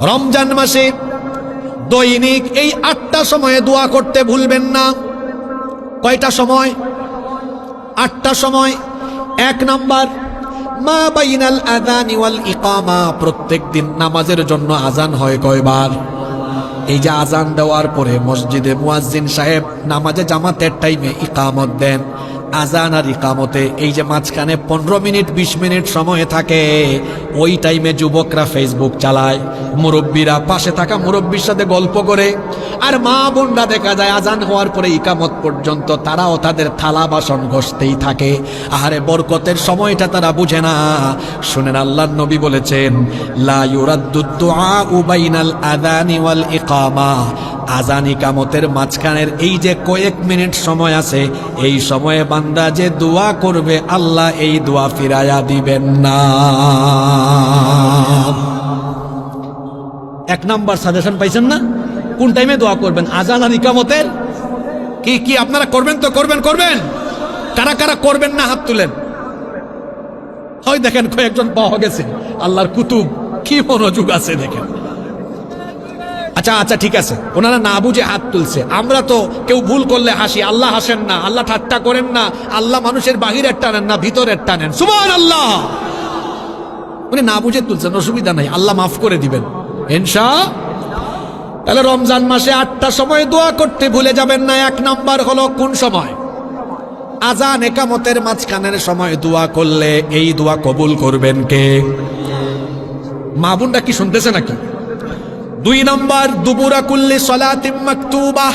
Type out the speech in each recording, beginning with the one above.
রমজান মাসে দৈনিক এই 8টা সময়ে দোয়া করতে ভুলবেন না। কয়টা সময়? 8টা সময়। 1 নাম্বার, মা বাইনাল আযানি ওয়াল ইকামা, প্রত্যেক দিন নামাজের জন্য আজান হয় কয়বার? এই যে আজান দেওয়ার পরে মসজিদে মুয়াজ্জিন সাহেব নামাজে জামাতের টাইমে ইকামত দেন, আজান আর ইকামতে এই যে মাঝখানে 15 মিনিট 20 মিনিট সময় থাকে, ওই টাইমে যুবকরা ফেসবুক চালায়, মুরব্বীরা পাশে থাকা মুরব্বীর সাথে গল্প করে, আর মা বোনরা দেখা যায় আজান হওয়ার পরে ইকামত পর্যন্ত তারাও তাদের থালা বাসন ঘষতেই থাকে। আহারে বরকতের সময়টা তারা বুঝে না। শুনেন, আল্লাহর নবী বলেছেন, লা ইউরাদ্দুদ দুআউ বাইনাল আযানি ওয়াল ইকামা, আজান ইকামতের মাঝখানের এই যে কয়েক মিনিট সময় আছে, এই সময়ে বান্দা যে দোয়া করবে আল্লাহ এই দোয়া ফিরায়া দিবেন না। 1 নাম্বার সাজেশন পাইছেন না? কোন টাইমে দোয়া করবেন? আজান আর ইকামতের। কি আপনারা করবেন তো? করবেন কারা কারা করবেন না হাত তুলেন। হয় দেখেন কয়েকজন পাওয়া গেছে, আল্লাহর কুতুব, কি মনোযোগ আছে দেখেন। আচ্ছা ঠিক আছে, ওনারা না বুঝে হাত তুলছে। আমরা তো কেউ ভুল করলে হাসি, আল্লাহ হাসেন না, আল্লাহ ঠাট্টা করেন না, আল্লাহ মানুষের বাহিরের টানেন না ভিতরের টানেন। সুবহানাল্লাহ। উনি না বুঝে তুলছেন, অসুবিধা নাই, আল্লাহ মাফ করে দিবেন ইনশাআল্লাহ। তাহলে রমজান মাসে 8টা সময় দোয়া করতে ভুলে যাবেন না। 1 নাম্বার হলো কোন সময়? আজান একামতের মাঝখানের সময় দোয়া করলে এই দোয়া কবুল করবেন কে? মা বোনরা কি শুনতেছে নাকি? 2 নাম্বার, দুবুরা কুল্লি সালাতিম মাকতুবাহ,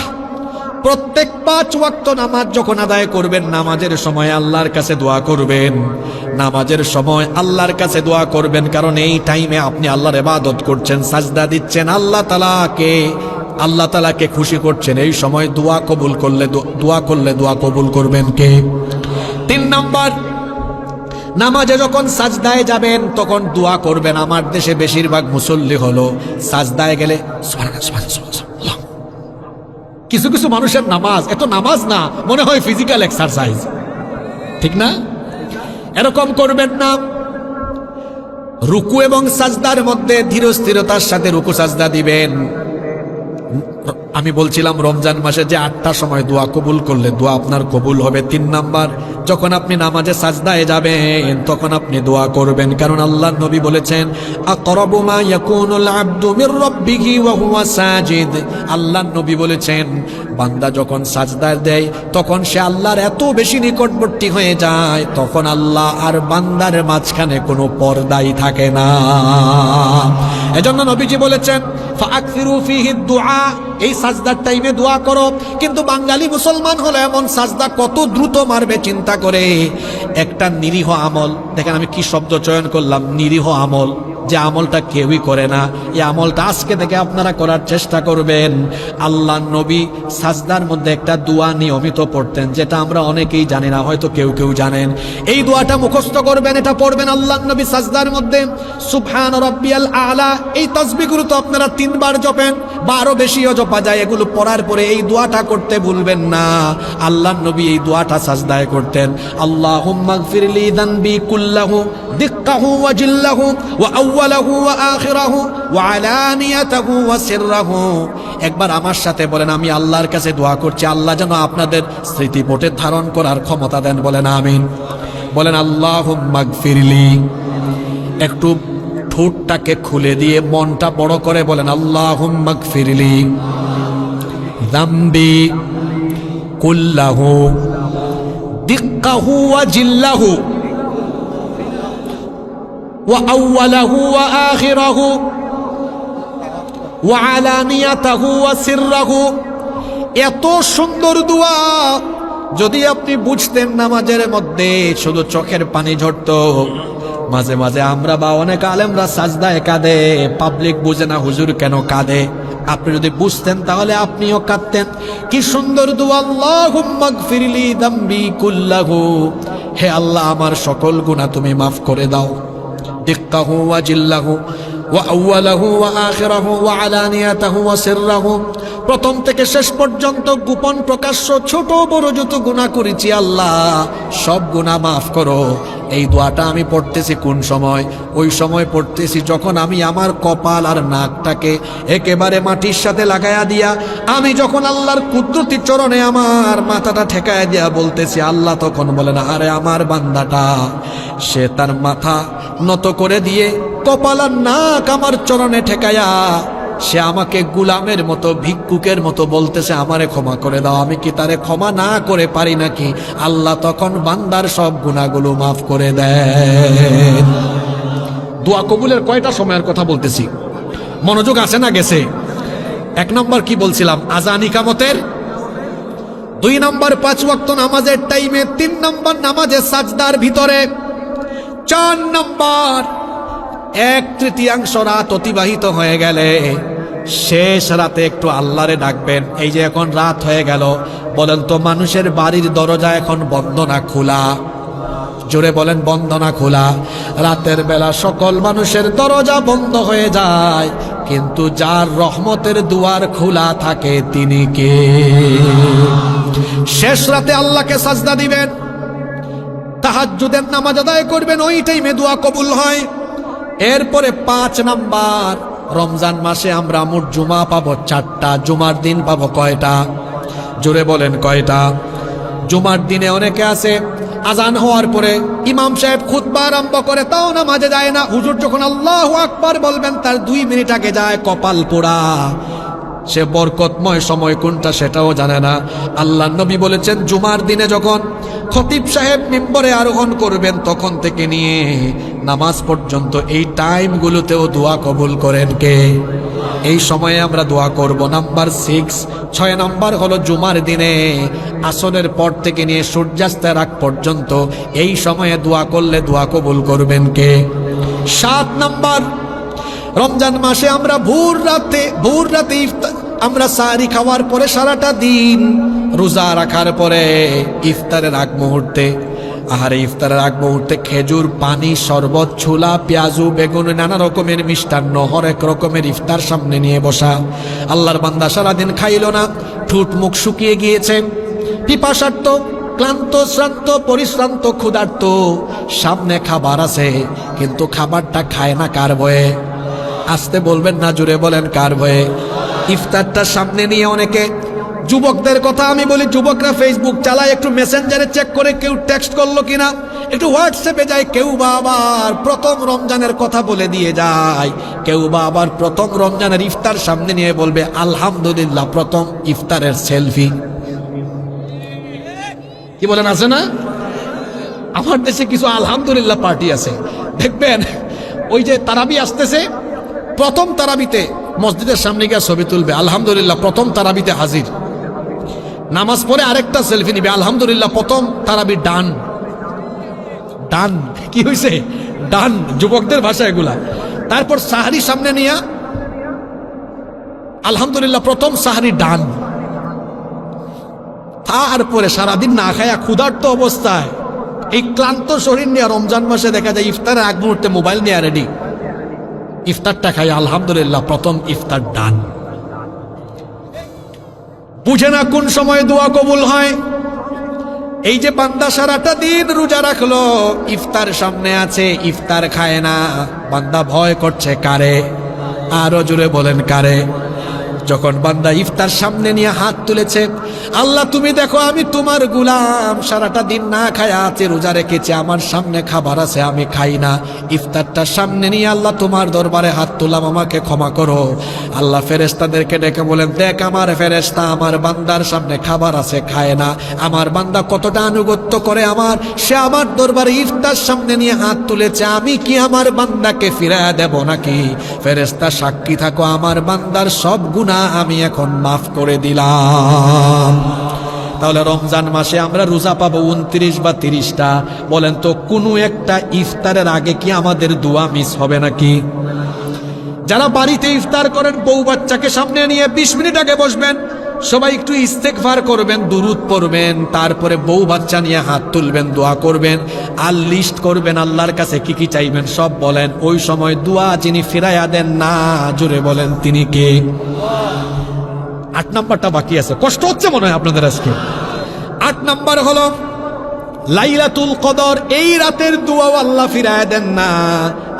প্রত্যেক 5 ওয়াক্ত নামাজ যখন আদায় করবেন, নামাজের সময় আল্লাহর কাছে দোয়া করবেন। নামাজের সময় আল্লাহর কাছে দোয়া করবেন, কারণ এই টাইমে আপনি আল্লাহর ইবাদত করছেন, সাজদা দিচ্ছেন, আল্লাহ তাআলাকে খুশি করছেন। এই সময় দোয়া করলে দোয়া কবুল করবেন কে? 3 নাম্বার, নামাজে যখন সাজদায় যাবেন তখন দোয়া করবেন। আমার দেশে বেশিরভাগ মুসল্লি হলো সাজদায় গেলে কিছু কিছু মানুষের নামাজ এত নামাজ না, মনে হয় ফিজিক্যাল এক্সারসাইজ, ঠিক না? এরকম করবেন না। রুকু এবং সাজদার মধ্যে ধীর স্থিরতার সাথে রুকু সাজদা দিবেন। আমি বলছিলাম রমজান মাসে যে 8টা সময় দোয়া কবুল করলে দোয়া আপনার কবুল হবে। 3 নাম্বার, যখন আপনি নামাজে সাজদায় যাবেন তখন আপনি দোয়া করবেন, কারণ আল্লাহর নবী বলেছেন, আকরাবু মা ইয়াকুনুল আবদু মির রাব্বিহি ওয়া হুয়া সাজিদ। আল্লাহর নবী বলেছেন, বান্দা যখন সাজদায় দেয় তখন সে আল্লাহর এত বেশি নিকটবর্তী হয়ে যায়, তখন আল্লাহ আর বান্দার মাঝখানে কোনো পর্দাই থাকে না। এজন্য নবীজি বলেছেন, ফাআকসিরু ফীহি দুআ, এই সাজদার টাইমে দোয়া করো। কিন্তু বাঙালি মুসলমান হলো এমন, সাজদা কত দ্রুত মারবে চিন্তা করে। একটা নিরীহ আমল, দেখেন আমি কি শব্দ চয়ন করলাম, নিরীহ আমল, যে আমলটা কেউই করে না, এই আমলটা আজকে থেকে আপনারা করার চেষ্টা করবেন। আল্লাহর নবী সাজদার মধ্যে একটা দোয়া নিয়মিত পড়তেন, যেটা আমরা অনেকেই জানি না, হয়তো কেউ জানেন। এই দোয়াটা মুখস্থ করবেন, এটা পড়বেন আল্লাহর নবী সাজদার মধ্যে। সুবহান রাব্বিয়াল আলা, এই তাসবিহগুলো তো আপনারা 3 বার জপেন বা আরো বেশিও জপা যায়। এগুলো পড়ার পরে এই দোয়াটা করতে ভুলবেন না। আল্লাহর নবী এই দোয়াটা সাজদায় করতেন। আল্লাহুম্মা গফিরলি যানবি কুল্লাহু দিক্কাহু ওয়া জিল্লাহু ওয়া আউওয়ালাহু ওয়া আখিরাহু ওয়া আলানিয়াতাহু ওয়া সিররাহু। একবার আমার সাথে বলেন, আমি আল্লাহর কাছে দোয়া করছি, আল্লাহ যেন আপনাদের স্মৃতিপটে ধারণ করার ক্ষমতা দেন। বলেন আমিন। বলেন আল্লাহুম্মা গফিরলি, একটু ঠোঁটটাকে খুলে দিয়ে মনটা বড় করে বলেন, আল্লাহুম্মা গফিরলি যামবি কুল্লাহু দিক্কাহু ওয়া জিল্লাহু ওয়া আউওয়ালাহু ওয়া আখিরাহু ওয়া আলানিয়াতাহু ওয়া সিররাহু। এত সুন্দর দোয়া যদি আপনি বুঝতেন, নামাজের মধ্যে শুধু চোখের পানি ঝরতো। মাঝে মাঝে আমরা বা অনেক আলেমরা সাজদায় কাঁদে, পাবলিক বুঝে না হুজুর কেন কাঁদে। আপনি যদি বুঝতেন তাহলে আপনিও কাঁদতেন। কি সুন্দর দোয়া, আল্লাহুম্মা গফিরলি যামবি কুল্লাহু, হে আল্লাহ আমার সকল গুনাহ তুমি মাফ করে দাও। দিক্কাহু ওয়া জিল্লাহু, ওয়া আউয়ালাহু ওয়া আখিরাহু ওয়া আলানিয়াতাহু ওয়া সিররাহু, প্রথম থেকে শেষ পর্যন্ত গোপন প্রকাশ্য ছোট বড় যত গুনাহ করেছি আল্লাহ সব গুনাহ মাফ করো। এই দোয়াটা আমি পড়তেছি কোন সময়? ওই সময় পড়তেছি যখন আমি আমার কপাল আর নাকটাকে একেবারে মাটির সাথে লাগায়া দিয়া আমি যখন আল্লাহর কুদরতি চরণে আমার মাথাটা ঠেকায়া দিয়া বলতেছি আল্লাহ, তখন বলেন আরে আমার বান্দাটা, সে তার মাথা নত করে দিয়ে কপাল আর নাক আমার চরণে ঠেকায়া সে আমাকে গুলামের মতো ভিক্ষুকের মতো বলতেছে আমারে ক্ষমা করে দাও। আমি কি তারে ক্ষমা না করে পারি নাকি? আল্লাহ তখন বান্দার সব গুনাহগুলো মাফ করে দেন। দোয়া কবুলের কয়টা সময়ের কথা বলতেছি, মনোযোগ আছে না গেছে? 1 নম্বর কি বলছিলাম? আযান ইকামতের, 2 নম্বর 5 ওয়াক্ত নামাজের টাইমে, 3 নম্বর নামাজের সাজদার ভিতরে, 4 নম্বর 1/3 রাত অতিবাহিত হয়ে গেলে শেষ রাতে একটু আল্লাহরে ডাকবেন। এই যে এখন রাত হয়ে গেল, বলেন তো মানুষের বাড়ির দরজা এখন বন্ধ না খোলা? জোরে বলেন, বন্ধ না খোলা? রাতের বেলা সকল মানুষের দরজা বন্ধ হয়ে যায়, কিন্তু যার রহমতের দুয়ার খোলা থাকে তিনি কে? শেষ রাতে আল্লাহকে সাজদা দিবেন, তাহাজ্জুদের নামাজ আদায় করবেন, ওই টাইমে দোয়া কবুল হয়। এরপরে 5 নাম্বার, রমজান মাসে আমরা মোট জুমা পাবো 4টা। জুমার দিন পাবো কয়টা? জোরে বলেন কয়টা? জুমার দিনে অনেকে আছে আজান হওয়ার পরে ইমাম সাহেব খুতবা আরম্ভ করে, তাও নামাজে যায় না। হুজুর যখন আল্লাহু আকবার বলবেন তার 2 মিনিট আগে যায়, কপাল পোড়া। সে বরকতময় সময় কোনটা সেটাও জানে না। আল্লাহ নবী বলেছেন জুমার দিনে যখন খতিব সাহেব মিম্বরে আরোহণ করবেন তখন থেকে নিয়ে নামাজ পর্যন্ত এই টাইমগুলোতেও দোয়া কবুল করেন কে? এই সময়ে আমরা দোয়া করব। নাম্বার 6 নাম্বার হলো জুমার দিনে আসরের পর থেকে নিয়ে সূর্যাস্তের আগ পর্যন্ত এই সময়ে দোয়া করলে দোয়া কবুল করবেন কে? 7 নাম্বার, রমজান মাসে আমরা ভোর রাতে আমরা সাহারি খাওয়ার পরে সারাটা দিন রোজা রাখার পরে ইফতারের আগ মুহূর্তে, ইফতারের আগ মুহূর্তে খেজুর, পানি, শরবত, ছোলা, পেঁয়াজু, বেগুন, নানা রকমের মিষ্টান্ন, হরেক রকমের ইফতার সামনে নিয়ে বসা। আল্লাহর বান্দা সারাদিন খাইল না, ঠোঁট মুখ শুকিয়ে গিয়েছে, পিপাসার্ত, ক্লান্ত, শ্রান্ত, পরিশ্রান্ত, ক্ষুধার্ত, সামনে খাবার আছে কিন্তু খাবারটা খায় না কার ভয়ে? আসতে বলবেন না, জুড়ে বলেন কার ভয়ে? ইফতারটা সামনে নিয়ে অনেকে, যুবকদের কথা আমি বলি, যুবকরা ফেসবুক চালায়, একটু মেসেঞ্জারে চেক করে কেউ টেক্সট করলো কিনা, একটু হোয়াটসঅ্যাপে যায়, কেউ বা আবার প্রথম রমজানের কথা বলে দিয়ে যায়, কেউ বা আবার প্রথম রমজানের ইফতার সামনে নিয়ে বলবে আলহামদুলিল্লাহ প্রথম ইফতারের সেলফি। কি বলেন, আছে না? আমার দেশে কিছু আলহামদুলিল্লাহ পার্টি আছে, দেখবেন ওই যে তারাবি আসতেছে, প্রথম তারাবিতে মসজিদের সামনে গিয়ে ছবি তুলবে, আলহামদুলিল্লাহ প্রথম তারাবিতে হাজির। নামাজ পড়ে আরেকটা সেলফি নিবে, আলহামদুলিল্লাহ প্রথম তারাবি ডান। ডান কি হয়েছে? ডান, যুবকদের ভাষা এগুলা। তারপর সাহারি সামনে নিয়ে আলহামদুলিল্লাহ প্রথম সাহারি ডান। তারপরে সারাদিন না খায়া ক্ষুধার্ত অবস্থায় এই ক্লান্ত শরীর নিয়ে রমজান মাসে দেখা যায় ইফতারের আগ মুহূর্তে মোবাইল নিয়ে রেডি, ইফতারটা খাই আলহামদুলিল্লাহ প্রথম ইফতার ডান। বুঝে না কোন সময় দোয়া কবুল হয়। এই যে বান্দা সারাটা দিন রোজা রাখলো, ইফতার সামনে আছে, ইফতার খায় না, বান্দা ভয় করছে কারে? আরো জোরে বলেন কারে? যখন বান্দা ইফতার সামনে নিয়ে হাত তুলেছে, আল্লাহ তুমি দেখো আমি তোমার গোলাম, সারাটা দিন না খায়া আছে, রোজা রেখেছে, আমার সামনে খাবার আছে আমি খাই না, ইফতারটা সামনে নিয়ে আল্লাহ তোমার দরবারে হাত তুললাম, আমাকে ক্ষমা করো। আল্লাহ ফেরেশতাদেরকে ডেকে বলেন, দেখ আমার ফেরেশতা, আমার বান্দার সামনে খাবার আছে খায় না, আমার বান্দা কতটা আনুগত্য করে আমার, সে আমার দরবারে ইফতার সামনে নিয়ে হাত তুলেছে, আমি কি আমার বান্দাকে ফিরায়া দেব নাকি? ফেরেশতা সাক্ষী থাকো, আমার বান্দার সব গুনাহ আমি এখন মাফ করে দিলাম। তাহলে রমজান মাসে আমরা রোজা পাবো 29 বা 30টা। বলেন তো কোনো একটা ইফতারের আগে কি আমাদের দোয়া মিস হবে নাকি? যারা বাড়িতে ইফতার করেন, বউ বাচ্চাকে সামনে নিয়ে 20 মিনিট আগে বসবেন, সবাই একটু ইস্তেগফার করবেন, দুরূদ পড়বেন, তারপরে বউ বাচ্চা নিয়ে হাত তুলবেন, দোয়া করবেন, আর লিস্ট করবেন আল্লাহর কাছে কি কি চাইবেন সব বলেন। ওই সময় দোয়া যিনি ফিরাইয়া দেন না, জোরে বলেন তিনি কে? 8 নাম্বারটা বাকি আছে, কষ্ট হচ্ছে মনে হয় আপনাদের আজকে। 8 নাম্বার হলো লাইলাতুল কদর। এই রাতের দোয়াও আল্লাহ ফিরায় দেন না।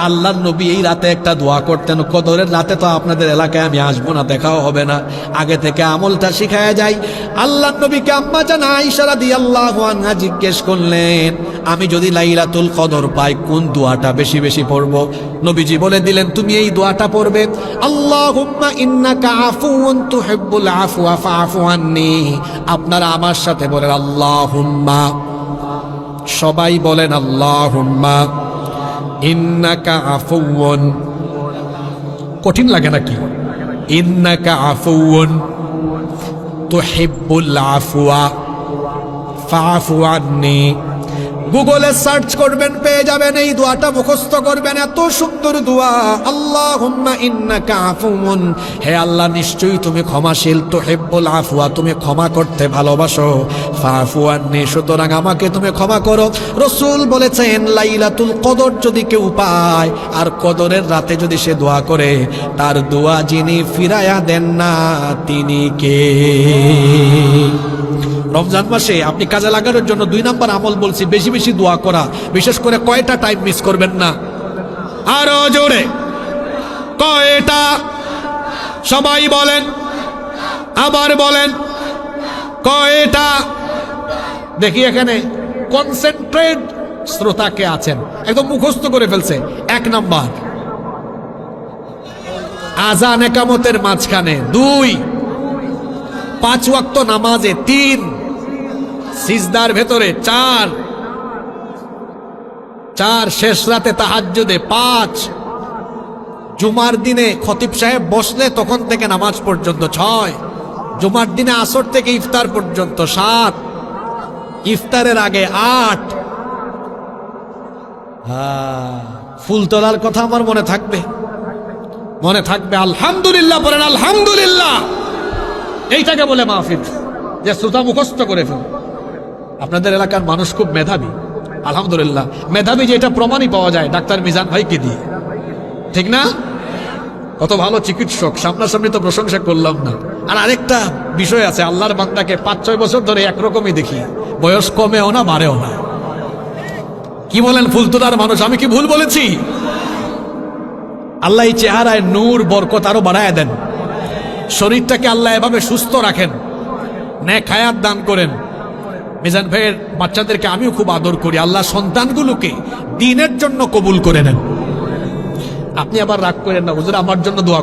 আল্লাহর নবী এই রাতে একটা দোয়া করতেন। কদরের রাতে তো আপনাদের এলাকায় আমি আসবো না, দেখাও হবে না, আগে থেকে আমলটা শিখায়া যাই। আল্লাহর নবীকে আম্মা জান আয়েশা রাদিয়াল্লাহু আনহা জিজ্ঞেস করলেন, আমি যদি লাইলাতুল কদর পাই কোন দোয়াটা বেশি বেশি পড়ব? নবীজি বলে দিলেন, তুমি এই দোয়াটা পড়বে, আল্লাহুম্মা ইন্নাকা আফুউন তুহিব্বুল আফওয়া ফাআফু আন্নি। আপনারা আমার সাথে বলেন আল্লাহুম্মা, সবাই বলেন আল্লাহুম্মা ইন্নাকা আফুউন। কঠিন লাগে নাকি? ইন্নাকা আফুউন তুহিব্বুল আফওয়া ফাআফু আন্নি। গুগলে সার্চ করবেন, পেয়ে যাবেন, এই দোয়াটা মুখস্থ করবেন। এত সুন্দর দোয়া, আল্লাহুম্মা ইন্নাকা আফুউন, হে আল্লাহ নিশ্চয়ই তুমি ক্ষমাশীল, তুহিব্বুল আফওয়া তুমি ক্ষমা করতে ভালোবাসো, ফাআফু আন্নি সুতরাং আমাকে তুমি ক্ষমা করো। রাসূল বলেছেন লাইলাতুল কদর যদি কেউ পায় আর কদরের রাতে যদি সে দোয়া করে, তার দোয়া যিনি ফিরায়া দেন না তিনি কে? রমজান মাসে আপনি কাজে লাগানোর জন্য 2 নাম্বার আমল বলছি, বেশি বেশি দোয়া করা। বিশেষ করে কয়টা টাইম মিস করবেন না? আরো জোরে কয়টা? সবাই বলেন, আবার বলেন কয়টা? দেখি এখানে কনসেন্ট্রেট শ্রোতা কে আছেন, একদম মুখস্থ করে ফেলছে। 1 নাম্বার আযান একামতের মাঝখানে, 2 5 ওয়াক্ত নামাজে, 3 সিজদার ভেতরে, 4 শেষ রাতে তাহাজ্জুদে, 5 জুমার দিনে খতিব সাহেব বসলে তখন থেকে নামাজ পর্যন্ত, 6 জুমার দিনে আসর থেকে ইফতার পর্যন্ত, 7 ইফতারের আগে, 8 ফুল তোলার কথা আমার মনে থাকবে, মনে থাকবে। আলহামদুলিল্লাহ বলেন, আলহামদুলিল্লাহ। এইটাকে বলে মাহফিল, যে শ্রোতা মুখস্থ করে ফেল। আপনাদের এলাকার মানুষ খুব মেধাবী, আলহামদুলিল্লাহ। মেধাবী যেটা প্রমাণই পাওয়া যায় ডাক্তার মিজান ভাইকে দিয়ে, ঠিক না? কত ভালো চিকিৎসক, সামনাসামনি তো প্রশংসা করলাম না। আর আরেকটা বিষয় আছে, আল্লাহর বান্দাকে 5-6 বছর ধরে একরকমই দেখি, বয়স কমেও না বাড়েও না। কি বলেন ফুলতোলার মানুষ, আমি কি ভুল বলেছি? আল্লাহ এই চেহারায় নূর বরকত আরো বাড়ায় দেন, শরীরটাকে আল্লাহ এভাবে সুস্থ রাখেন, নেক হায়াত দান করেন। মিজান ভাইয়ের বাচ্চাদেরকে আমিও খুব আদর করি, আল্লাহ সন্তানগুলোকে দ্বীনের জন্য কবুল করে নেন। আপনি আবার রাগ করেন না, হুজুর আমার জন্য দোয়া